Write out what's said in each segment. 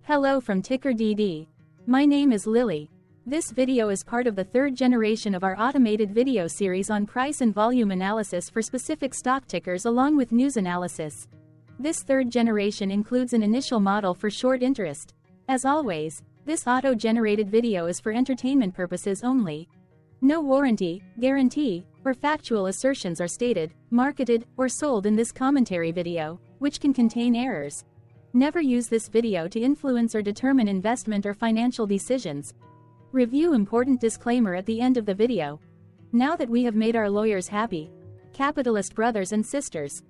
Hello from TickerDD. My name is Lily. This video is part of the third generation of our automated video series on price and volume analysis for specific stock tickers along with news analysis. This third generation includes an initial model for short interest. As always, this auto-generated video is for entertainment purposes only. No warranty, guarantee, or factual assertions are stated, marketed, or sold in this commentary video, which can contain errors. Never use this video to influence or determine investment or financial decisions. Review important disclaimer at the end of the video. Now that we have made our lawyers happy, capitalist brothers and sisters,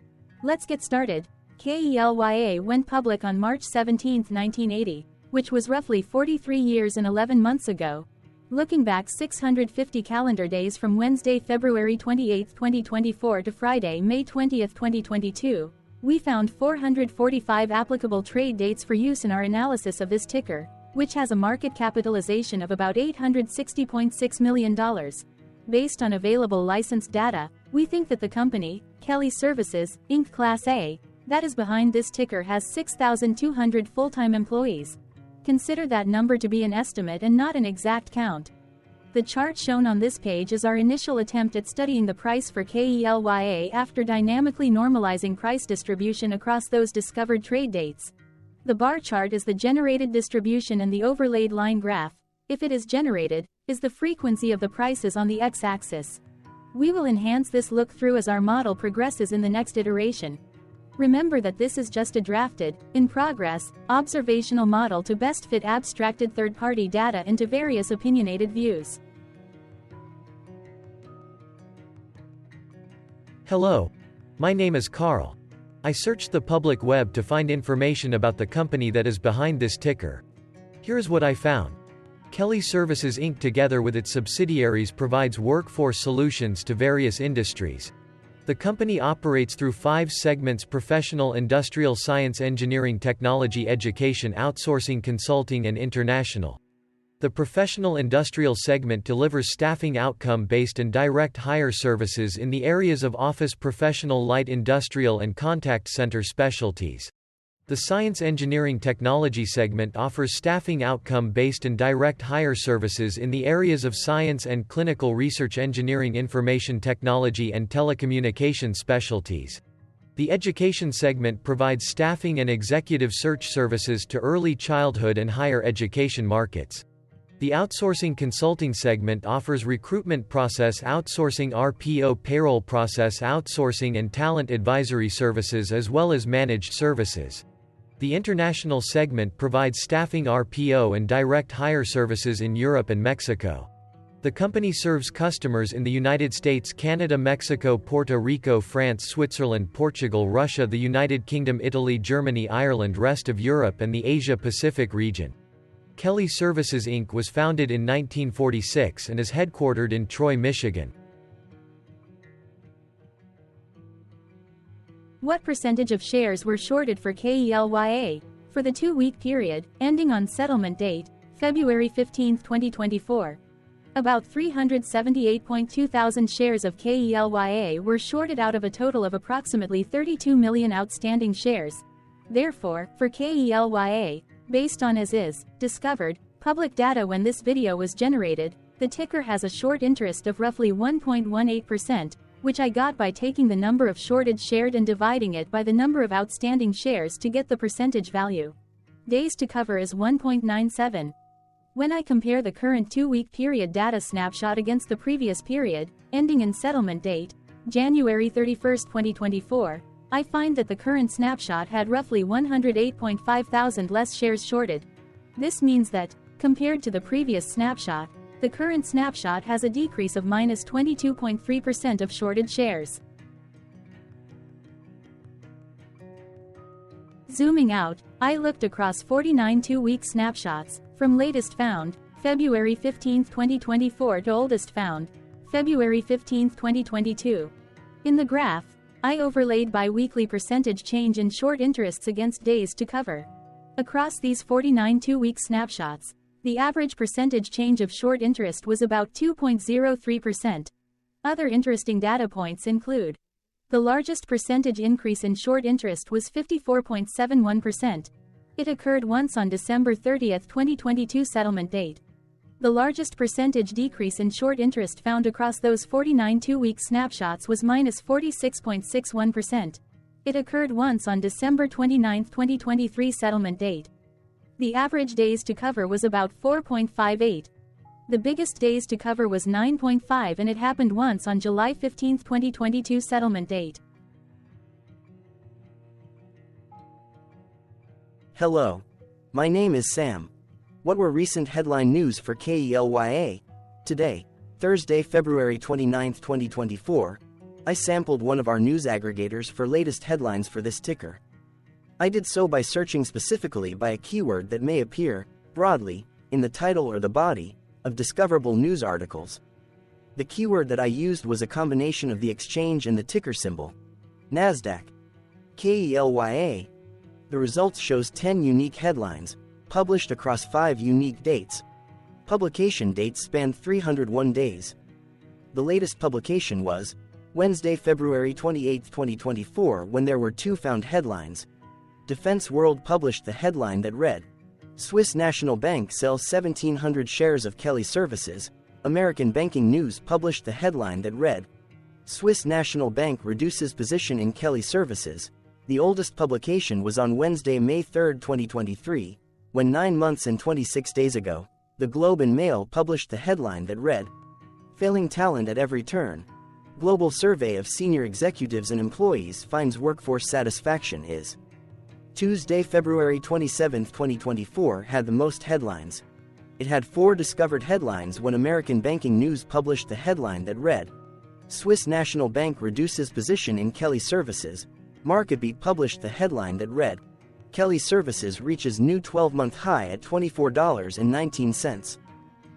let's get started. KELYA went public on March 17, 1980, which was roughly 43 years and 11 months ago. Looking back 650 calendar days from Wednesday, February 28, 2024 to Friday, May 20, 2022, we found 445 applicable trade dates for use in our analysis of this ticker, which has a market capitalization of about $860.6 million. Based on available licensed data, we think that the company, KELYA Services, Inc. Class A, that is behind this ticker has 6,200 full-time employees. Consider that number to be an estimate and not an exact count. The chart shown on this page is our initial attempt at studying the price for KELYA after dynamically normalizing price distribution across those discovered trade dates. The bar chart is the generated distribution and the overlaid line graph, if it is generated, is the frequency of the prices on the x-axis. We will enhance this look-through as our model progresses in the next iteration. Remember that this is just a drafted, in progress, observational model to best fit abstracted third-party data into various opinionated views. Hello. My name is Carl. I searched the public web to find information about the company that is behind this ticker. Here's what I found. KELYA Services Inc. together with its subsidiaries provides workforce solutions to various industries. The company operates through 5 segments: professional, industrial, science, engineering, technology, education, outsourcing, consulting, and international. The professional industrial segment delivers staffing outcome-based and direct hire services in the areas of office, professional, light industrial, and contact center specialties. The science engineering technology segment offers staffing outcome-based and direct hire services in the areas of science and clinical research, engineering, information technology, and telecommunication specialties. The education segment provides staffing and executive search services to early childhood and higher education markets. The outsourcing consulting segment offers recruitment process outsourcing, RPO, payroll process outsourcing, and talent advisory services as well as managed services. The international segment provides staffing, RPO, and direct hire services in Europe and Mexico. The company serves customers in the United States, Canada, Mexico, Puerto Rico, France, Switzerland, Portugal, Russia, the United Kingdom, Italy, Germany, Ireland, rest of Europe, and the Asia-Pacific region. KELYA Services Inc. was founded in 1946 and is headquartered in Troy, Michigan. What percentage of shares were shorted for KELYA? For the 2-week period, ending on settlement date, February 15, 2024. About 378.2 thousand shares of KELYA were shorted out of a total of approximately 32 million outstanding shares. Therefore, for KELYA, based on as is, discovered, public data when this video was generated, the ticker has a short interest of roughly 1.18%, which I got by taking the number of shorted shared and dividing it by the number of outstanding shares to get the percentage value. Days to cover is 1.97. When I compare the current 2-week period data snapshot against the previous period, ending in settlement date, January 31, 2024, I find that the current snapshot had roughly 108.5 thousand less shares shorted. This means that, compared to the previous snapshot, the current snapshot has a decrease of minus 22.3% of shorted shares. Zooming out, I looked across 49 2-week snapshots, from latest found, February 15, 2024 to oldest found, February 15, 2022. In the graph, I overlaid bi-weekly percentage change in short interests against days to cover. Across these 49 2-week snapshots, the average percentage change of short interest was about 2.03%. Other interesting data points include: the largest percentage increase in short interest was 54.71%. It occurred once on December 30, 2022 settlement date. The largest percentage decrease in short interest found across those 49 two-week snapshots was minus 46.61%. It occurred once on December 29, 2023 settlement date. The average days to cover was about 4.58. The biggest days to cover was 9.5, and it happened once on July 15, 2022 settlement date. Hello. My name is Sam. What were recent headline news for KELYA? Today, Thursday, February 29, 2024, I sampled one of our news aggregators for latest headlines for this ticker. I did so by searching specifically by a keyword that may appear, broadly, in the title or the body of discoverable news articles. The keyword that I used was a combination of the exchange and the ticker symbol, NASDAQ. KELYA. The results shows 10 unique headlines, published across 5 unique dates. Publication dates spanned 301 days. The latest publication was Wednesday, February 28, 2024, when there were 2 found headlines. Defense World published the headline that read, Swiss National Bank sells 1,700 shares of KELYA Services. American Banking News published the headline that read, Swiss National Bank reduces position in KELYA Services. The oldest publication was on Wednesday, May 3, 2023, when 9 months and 26 days ago, the Globe and Mail published the headline that read, Failing talent at every turn. Global survey of senior executives and employees finds workforce satisfaction is. Tuesday, February 27, 2024 had the most headlines. It had 4 discovered headlines when American Banking News published the headline that read, Swiss National Bank reduces position in KELYA Services. MarketBeat published the headline that read, KELYA Services reaches new 12-month high at $24.19.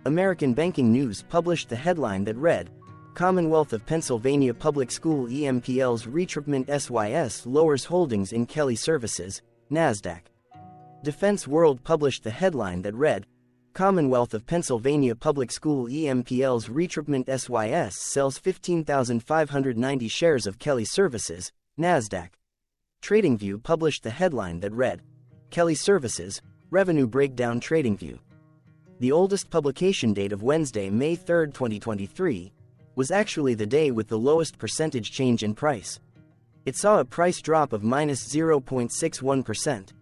American Banking News published the headline that read, Commonwealth of Pennsylvania Public School EMPL's retreatment SYS lowers holdings in KELYA Services, NASDAQ. Defense World published the headline that read, Commonwealth of Pennsylvania Public School EMPL's retreatment SYS sells 15,590 shares of KELYA Services, NASDAQ. TradingView published the headline that read, KELYA Services, Revenue Breakdown TradingView. The oldest publication date of Wednesday, May 3, 2023, was actually the day with the lowest percentage change in price. It saw a price drop of minus 0.61%.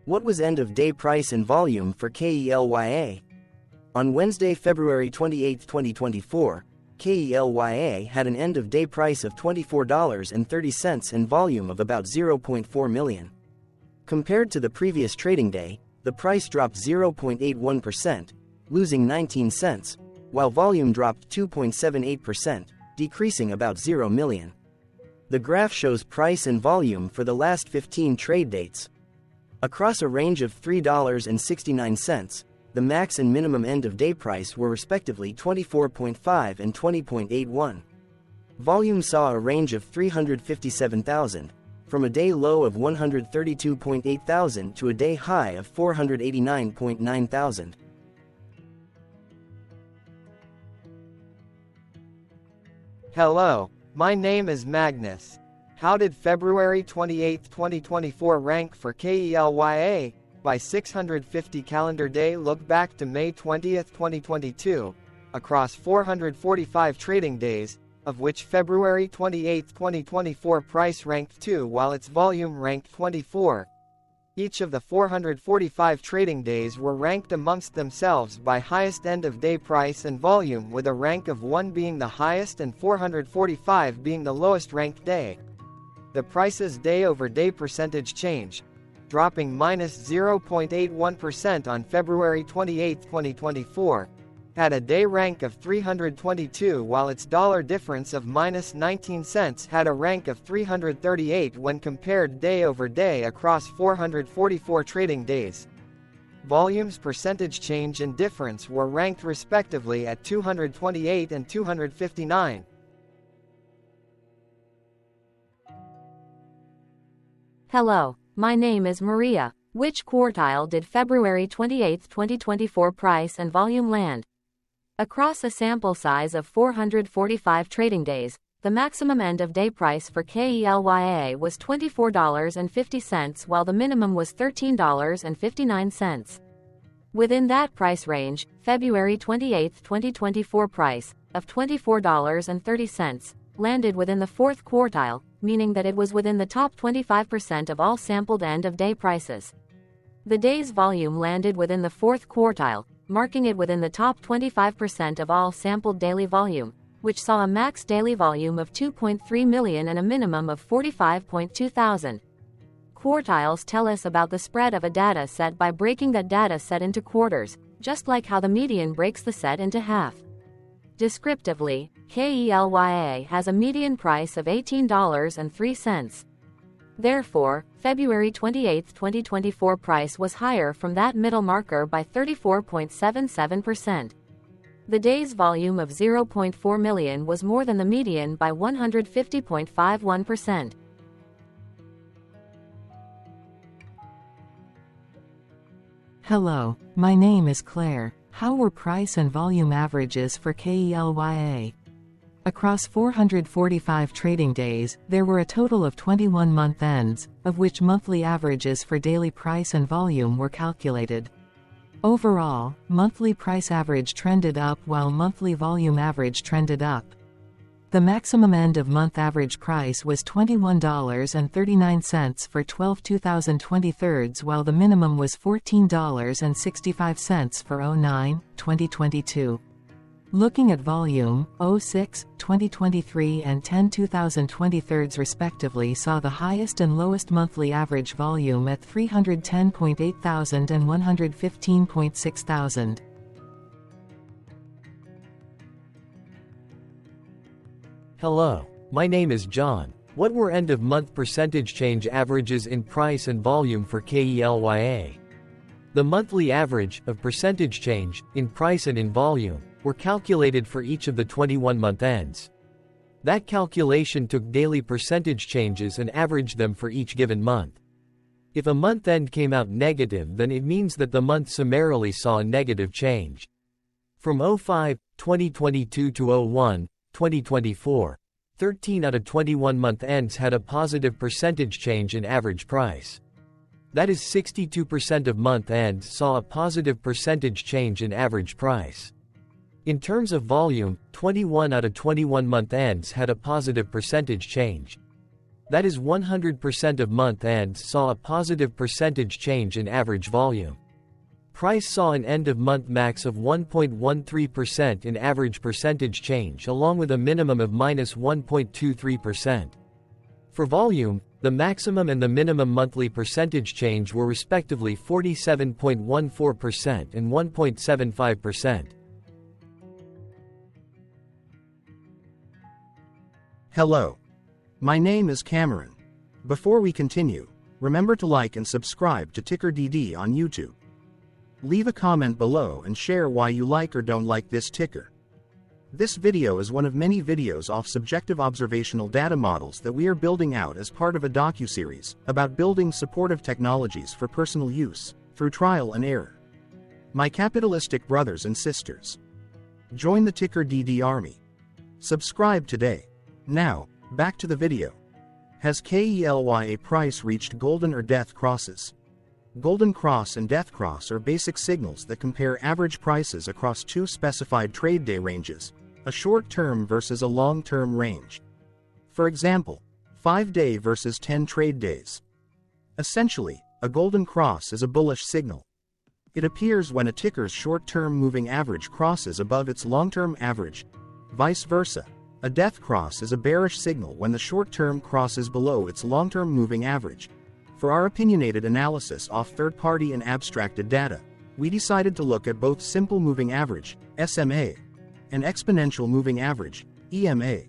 What was end-of-day price and volume for KELYA? On Wednesday, February 28, 2024, KELYA had an end-of-day price of $24.30 and volume of about 0.4 million. Compared to the previous trading day, the price dropped 0.81%, losing 19 cents, while volume dropped 2.78%, decreasing about 0 million. The graph shows price and volume for the last 15 trade dates. Across a range of $3.69, the max and minimum end-of-day price were respectively 24.5 and 20.81. Volume saw a range of 357,000, from a day low of 132.8 thousand to a day high of 489.9 thousand. Hello, my name is Magnus. How did February 28, 2024 rank for KELYA? By 650 calendar day look back to May 20, 2022, across 445 trading days, of which February 28, 2024 price ranked 2 while its volume ranked 24. Each of the 445 trading days were ranked amongst themselves by highest end-of-day price and volume, with a rank of 1 being the highest and 445 being the lowest ranked day. The price's day-over-day percentage change, dropping minus 0.81% on February 28, 2024, had a day rank of 322 while its dollar difference of minus 19 cents had a rank of 338 when compared day over day across 444 trading days. Volume's percentage change and difference were ranked respectively at 228 and 259. Hello, my name is Maria. Which quartile did February 28, 2024 price and volume land? Across a sample size of 445 trading days, the maximum end-of-day price for KELYA was $24.50 while the minimum was $13.59. Within that price range, February 28, 2024 price, of $24.30, landed within the fourth quartile, meaning that it was within the top 25% of all sampled end-of-day prices. The day's volume landed within the fourth quartile, marking it within the top 25% of all sampled daily volume, which saw a max daily volume of 2.3 million and a minimum of 45.2 thousand. Quartiles tell us about the spread of a data set by breaking that data set into quarters, just like how the median breaks the set into half. Descriptively, KELYA has a median price of $18.03. Therefore, February 28, 2024 price was higher from that middle marker by 34.77%. The day's volume of 0.4 million was more than the median by 150.51%. Hello, my name is Claire. How were price and volume averages for KELYA? Across 445 trading days, there were a total of 21 month ends, of which monthly averages for daily price and volume were calculated. Overall, monthly price average trended up while monthly volume average trended up. The maximum end-of-month average price was $21.39 for 12/2023 while the minimum was $14.65 for 09/2022. Looking at volume, 06/2023 and 10/2023 respectively saw the highest and lowest monthly average volume at 310.8 thousand and 115.6 thousand. Hello, my name is John. What were end-of-month percentage change averages in price and volume for KELYA? The monthly average of percentage change in price and in volume were calculated for each of the 21 month ends. That calculation took daily percentage changes and averaged them for each given month. If a month end came out negative, then it means that the month summarily saw a negative change. From 05/2022 to 01/2024, 13 out of 21 month ends had a positive percentage change in average price. That is 62% of month ends saw a positive percentage change in average price. In terms of volume, 21 out of 21 month ends had a positive percentage change. That is 100% of month ends saw a positive percentage change in average volume. Price saw an end-of-month max of 1.13% in average percentage change along with a minimum of -1.23%. For volume, the maximum and the minimum monthly percentage change were respectively 47.14% and 1.75%. Hello. My name is Cameron. Before we continue, remember to like and subscribe to TickerDD on YouTube. Leave a comment below and share why you like or don't like this ticker. This video is one of many videos off subjective observational data models that we are building out as part of a docuseries about building supportive technologies for personal use, through trial and error. My capitalistic brothers and sisters, join the TickerDD army. Subscribe today. Now, back to the video. Has KELYA price reached golden or death crosses? Golden cross and death cross are basic signals that compare average prices across two specified trade day ranges, a short-term versus a long-term range. For example, 5-day versus 10 trade days. Essentially, a golden cross is a bullish signal. It appears when a ticker's short-term moving average crosses above its long-term average. Vice versa, a death cross is a bearish signal when the short-term crosses below its long-term moving average. For our opinionated analysis off third-party and abstracted data, we decided to look at both simple moving average, SMA, and exponential moving average, EMA.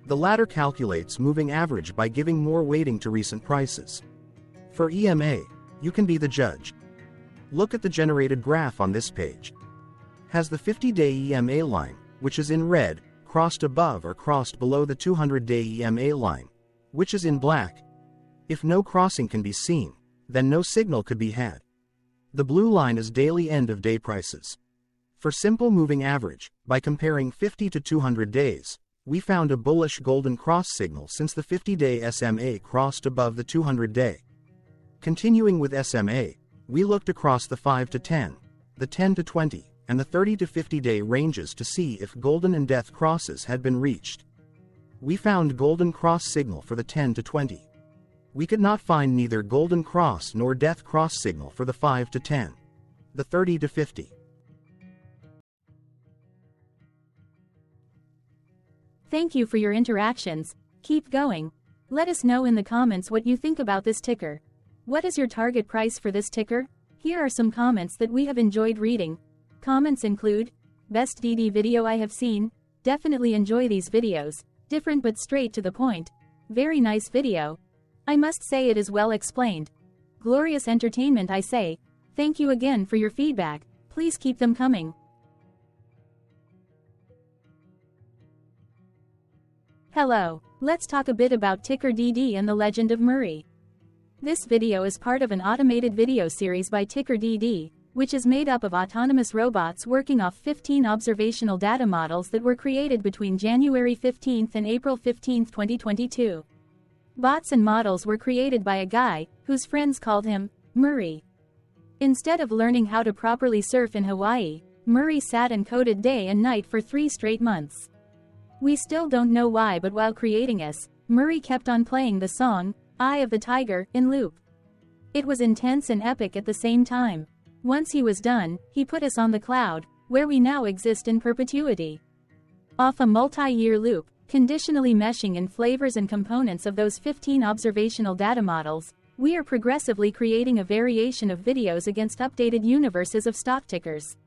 The latter calculates moving average by giving more weighting to recent prices. For EMA, you can be the judge. Look at the generated graph on this page. Has the 50-day EMA line, which is in red, crossed above or crossed below the 200-day EMA line, which is in black? If no crossing can be seen, then no signal could be had. The blue line is daily end-of-day prices. For simple moving average, by comparing 50 to 200 days, We found a bullish golden cross signal since the 50-day SMA crossed above the 200-day. Continuing with SMA, we looked across the 5 to 10, the 10 to 20, and the 30 to 50-day ranges to see if golden and death crosses had been reached. We found golden cross signal for the 10 to 20. We could not find neither golden cross nor death cross signal for the 5 to 10, the 30 to 50. Thank you for your interactions. Keep going. Let us know in the comments what you think about this ticker. What is your target price for this ticker? Here are some comments that we have enjoyed reading. Comments include, best DD video I have seen, definitely enjoy these videos, different but straight to the point, very nice video. I must say it is well explained. Glorious entertainment I say. Thank you again for your feedback, please keep them coming. Hello, let's talk a bit about TickerDD and the Legend of Murray. This video is part of an automated video series by TickerDD, which is made up of autonomous robots working off 15 observational data models that were created between January 15 and April 15, 2022. Bots and models were created by a guy, whose friends called him Murray. Instead of learning how to properly surf in Hawaii, Murray sat and coded day and night for 3 straight months. We still don't know why, but while creating us, Murray kept on playing the song, Eye of the Tiger, in loop. It was intense and epic at the same time. Once he was done, he put us on the cloud, where we now exist in perpetuity. Off a multi-year loop, conditionally meshing in flavors and components of those 15 observational data models, we are progressively creating a variation of videos against updated universes of stock tickers.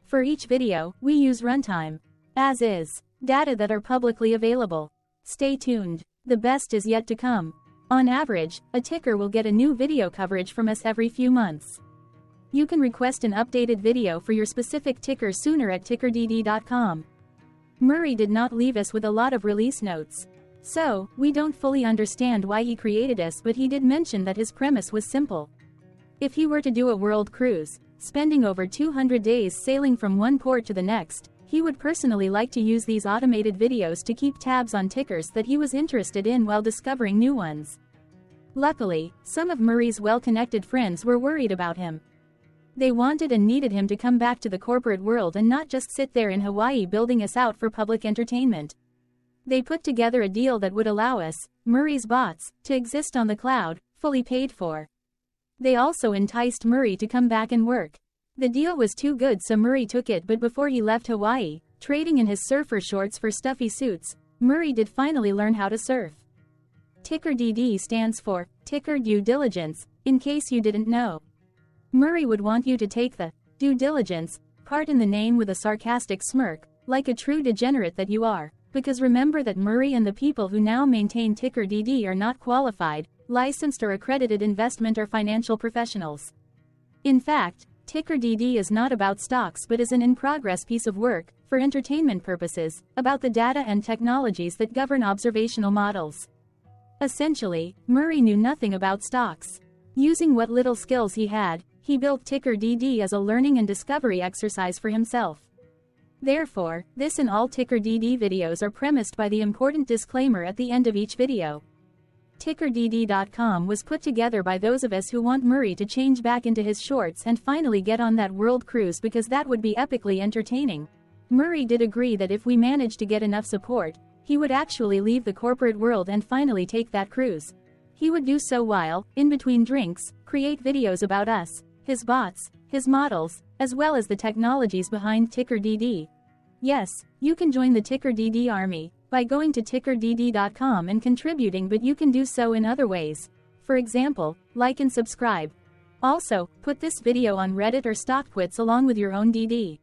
For each video, we use runtime, as is, data that are publicly available. Stay tuned, the best is yet to come. On average, a ticker will get a new video coverage from us every few months. You can request an updated video for your specific ticker sooner at TickerDD.com. Murray did not leave us with a lot of release notes. So, we don't fully understand why he created us, but he did mention that his premise was simple. If he were to do a world cruise, spending over 200 days sailing from one port to the next, he would personally like to use these automated videos to keep tabs on tickers that he was interested in while discovering new ones. Luckily, some of Murray's well-connected friends were worried about him. They wanted and needed him to come back to the corporate world and not just sit there in Hawaii building us out for public entertainment. They put together a deal that would allow us, Murray's bots, to exist on the cloud, fully paid for. They also enticed Murray to come back and work. The deal was too good, so Murray took it, but before he left Hawaii, trading in his surfer shorts for stuffy suits, Murray did finally learn how to surf. TickerDD stands for Ticker Due Diligence, in case you didn't know. Murray would want you to take the due diligence part in the name with a sarcastic smirk, like a true degenerate that you are, because remember that Murray and the people who now maintain TickerDD are not qualified, licensed or accredited investment or financial professionals. In fact, TickerDD is not about stocks but is an in-progress piece of work, for entertainment purposes, about the data and technologies that govern observational models. Essentially, Murray knew nothing about stocks. Using what little skills he had, he built TickerDD as a learning and discovery exercise for himself. Therefore, this and all TickerDD videos are premised by the important disclaimer at the end of each video. TickerDD.com was put together by those of us who want Murray to change back into his shorts and finally get on that world cruise, because that would be epically entertaining. Murray did agree that if we managed to get enough support, he would actually leave the corporate world and finally take that cruise. He would do so while, in between drinks, create videos about us, his bots, his models, as well as the technologies behind TickerDD. Yes, you can join the TickerDD army by going to TickerDD.com and contributing, but you can do so in other ways. For example, like and subscribe. Also, put this video on Reddit or StockTwits along with your own DD.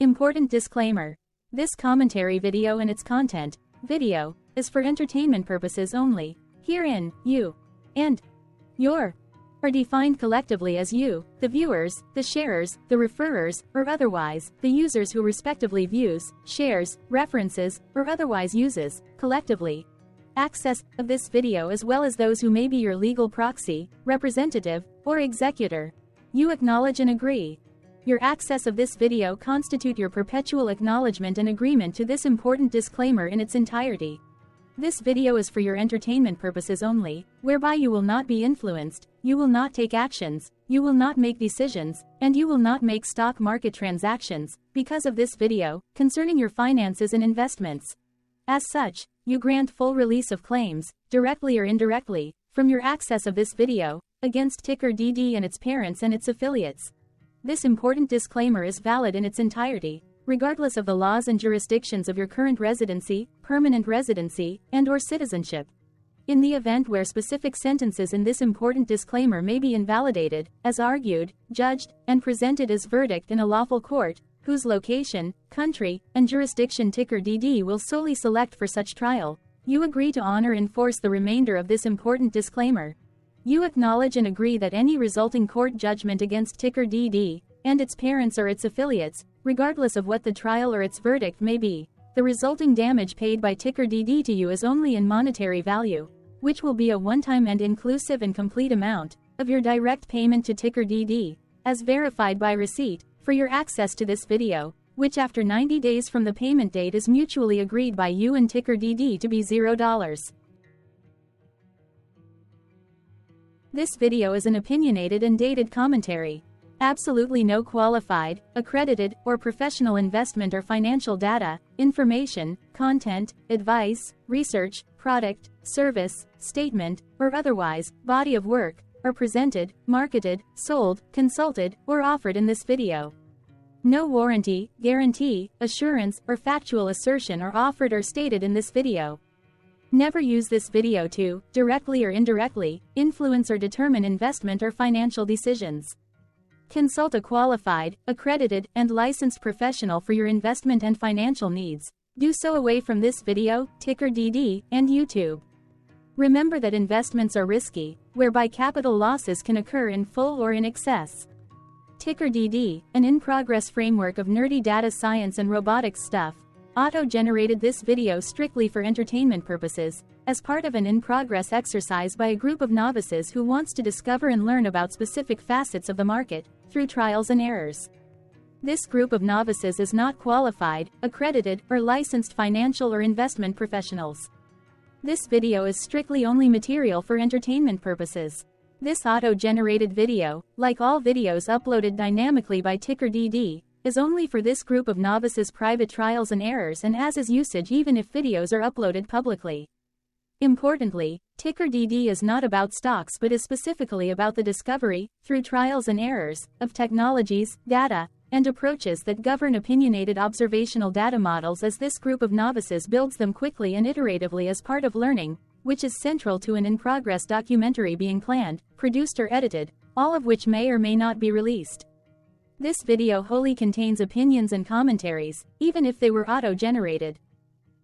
Important disclaimer. This commentary video and its content, video, is for entertainment purposes only. Herein, you and your are defined collectively as you, the viewers, the sharers, the referrers, or otherwise, the users who respectively views, shares, references, or otherwise uses, collectively, access of this video, as well as those who may be your legal proxy, representative, or executor. You acknowledge and agree. your access of this video constitute your perpetual acknowledgement and agreement to this important disclaimer in its entirety. This video is for your entertainment purposes only, whereby you will not be influenced, you will not take actions, you will not make decisions, and you will not make stock market transactions, because of this video, concerning your finances and investments. As such, you grant full release of claims, directly or indirectly, from your access of this video, against TickerDD and its parents and its affiliates. This important disclaimer is valid in its entirety, regardless of the laws and jurisdictions of your current residency, permanent residency, and/or citizenship. In the event where specific sentences in this important disclaimer may be invalidated, as argued, judged, and presented as verdict in a lawful court, whose location, country, and jurisdiction TickerDD will solely select for such trial, you agree to honor and enforce the remainder of this important disclaimer. You acknowledge and agree that any resulting court judgment against TickerDD, and its parents or its affiliates, regardless of what the trial or its verdict may be, the resulting damage paid by TickerDD to you is only in monetary value, which will be a one-time and inclusive and complete amount of your direct payment to TickerDD, as verified by receipt, for your access to this video, which after 90 days from the payment date is mutually agreed by you and TickerDD to be $0. This video is an opinionated and dated commentary. Absolutely no qualified, accredited, or professional investment or financial data, information, content, advice, research, product, service, statement, or otherwise, body of work, are presented, marketed, sold, consulted, or offered in this video. No warranty, guarantee, assurance, or factual assertion are offered or stated in this video. Never use this video to, directly or indirectly, influence or determine investment or financial decisions. Consult a qualified, accredited, and licensed professional for your investment and financial needs. Do so away from this video, TickerDD, and YouTube. Remember that investments are risky, whereby capital losses can occur in full or in excess. TickerDD, an in-progress framework of nerdy data science and robotics stuff, auto-generated this video strictly for entertainment purposes, as part of an in-progress exercise by a group of novices who wants to discover and learn about specific facets of the market, through trials and errors. This group of novices is not qualified, accredited, or licensed financial or investment professionals. This video is strictly only material for entertainment purposes. This auto-generated video, like all videos uploaded dynamically by TickerDD, is only for this group of novices' private trials and errors and as is usage even if videos are uploaded publicly. Importantly, TickerDD is not about stocks but is specifically about the discovery, through trials and errors, of technologies, data, and approaches that govern opinionated observational data models as this group of novices builds them quickly and iteratively as part of learning, which is central to an in-progress documentary being planned, produced or edited, all of which may or may not be released. This video wholly contains opinions and commentaries, even if they were auto-generated.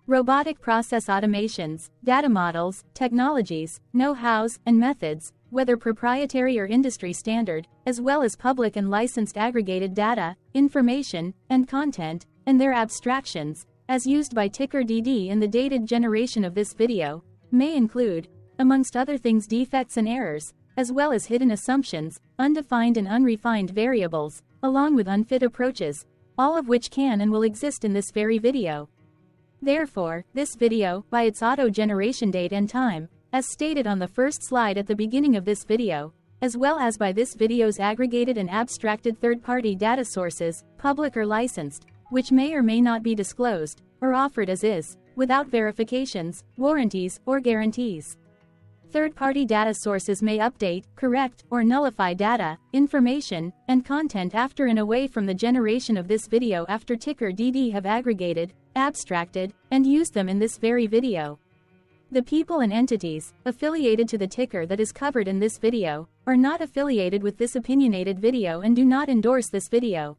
Robotic process automations, data models, technologies, know-hows, and methods, whether proprietary or industry standard, as well as public and licensed aggregated data, information, and content, and their abstractions, as used by TickerDD in the dated generation of this video, may include, amongst other things, defects and errors, as well as hidden assumptions, undefined and unrefined variables, along with unfit approaches, all of which can and will exist in this very video. Therefore, this video, by its auto-generation date and time, as stated on the first slide at the beginning of this video, as well as by this video's aggregated and abstracted third-party data sources, public or licensed, which may or may not be disclosed, or offered as is, without verifications, warranties, or guarantees. Third-party data sources may update, correct, or nullify data, information, and content after and away from the generation of this video after TickerDD have aggregated, abstracted, and used them in this very video. The people and entities, affiliated to the ticker that is covered in this video, are not affiliated with this opinionated video and do not endorse this video.